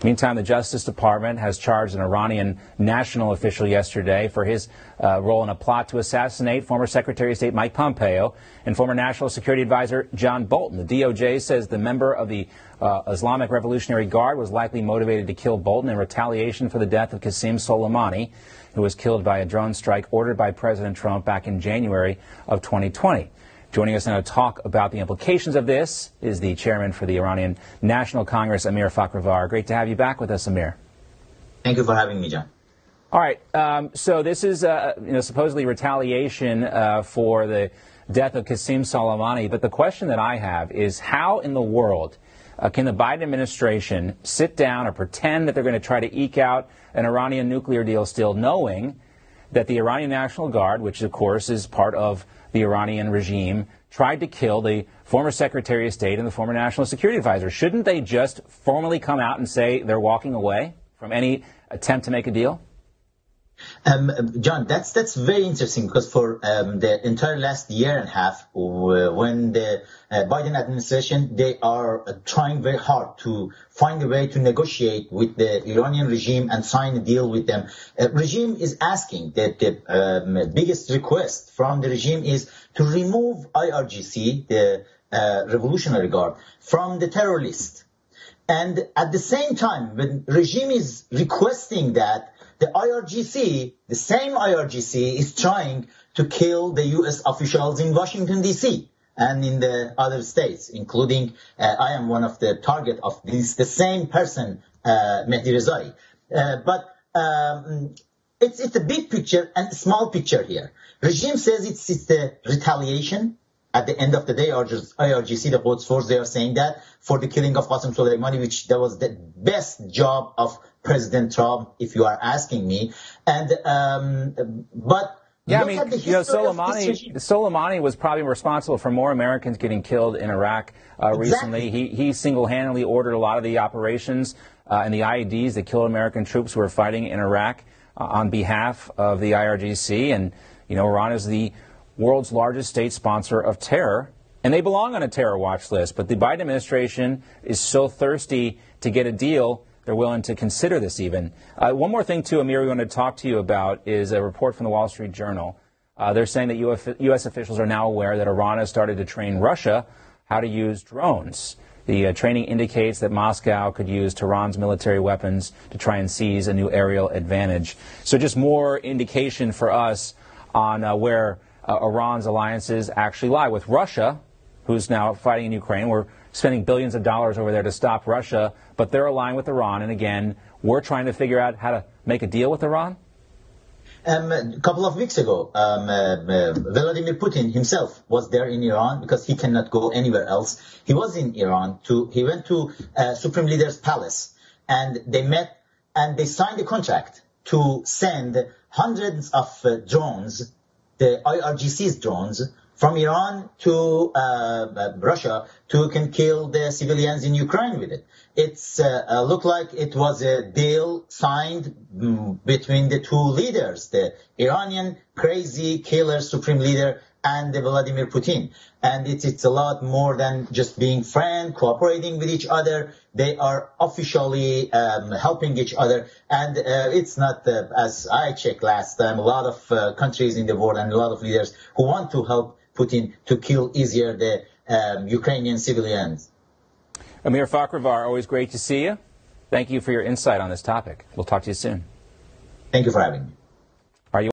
Meantime, the Justice Department has charged an Iranian national official yesterday for his role in a plot to assassinate former Secretary of State Mike Pompeo and former National Security Advisor John Bolton. The DOJ says the member of the Islamic Revolutionary Guard was likely motivated to kill Bolton in retaliation for the death of Qasem Soleimani, who was killed by a drone strike ordered by President Trump back in January of 2020. Joining us now to talk about the implications of this is the chairman for the Iranian National Congress, Amir Fakhravar. Great to have you back with us, Amir. Thank you for having me, John. All right. So this is supposedly retaliation for the death of Qasem Soleimani. But the question that I have is, how in the world can the Biden administration sit down or pretend that they're going to try to eke out an Iranian nuclear deal still knowing that the Iranian National Guard, which of course is part of the Iranian regime, tried to kill the former Secretary of State and the former National Security Advisor? Shouldn't they just formally come out and say they're walking away from any attempt to make a deal? John, that's very interesting, because for the entire last year and a half, when the Biden administration, they are trying very hard to find a way to negotiate with the Iranian regime and sign a deal with them. Regime is asking that the biggest request from the regime is to remove IRGC, the Revolutionary Guard, from the terror list. And at the same time, when regime is requesting that, the IRGC, the same IRGC, is trying to kill the U.S. officials in Washington, D.C. and in the other states, including I am one of the target of this, the same person, Mehdi Rezai. But it's a big picture and small picture here. Regime says it's the retaliation. At the end of the day, IRGC, the Quds Force, they are saying that for the killing of Qasem Soleimani, which that was the best job of President Trump, if you are asking me. And but yeah, I mean, Soleimani was probably responsible for more Americans getting killed in Iraq recently. He single-handedly ordered a lot of the operations and the IEDs that killed American troops who were fighting in Iraq on behalf of the IRGC. And Iran is the world's largest state sponsor of terror, and they belong on a terror watch list. But the Biden administration is so thirsty to get a deal, they're willing to consider this even. One more thing, too, Amir, we want to talk to you about is a report from the Wall Street Journal. They're saying that U.S. officials are now aware that Iran has started to train Russia how to use drones. The training indicates that Moscow could use Tehran's military weapons to try and seize a new aerial advantage. So just more indication for us on where Iran's alliances actually lie with Russia, who's now fighting in Ukraine. We're spending billions of dollars over there to stop Russia, but they're aligned with Iran. And again, we're trying to figure out how to make a deal with Iran. A couple of weeks ago, Vladimir Putin himself was there in Iran because he cannot go anywhere else. He was in Iran. He went to Supreme Leader's palace, and they met and they signed a contract to send hundreds of drones, the IRGC's drones, from Iran to Russia to can kill the civilians in Ukraine with it. It's looked like it was a deal signed between the two leaders, the Iranian crazy killer supreme leader and the Vladimir Putin. And it's a lot more than just being friends, cooperating with each other. They are officially helping each other. And it's not, as I checked last time, a lot of countries in the world and a lot of leaders who want to help Putin to kill easier the Ukrainian civilians. Amir Fakhravar, always great to see you. Thank you for your insight on this topic. We'll talk to you soon. Thank you for having me.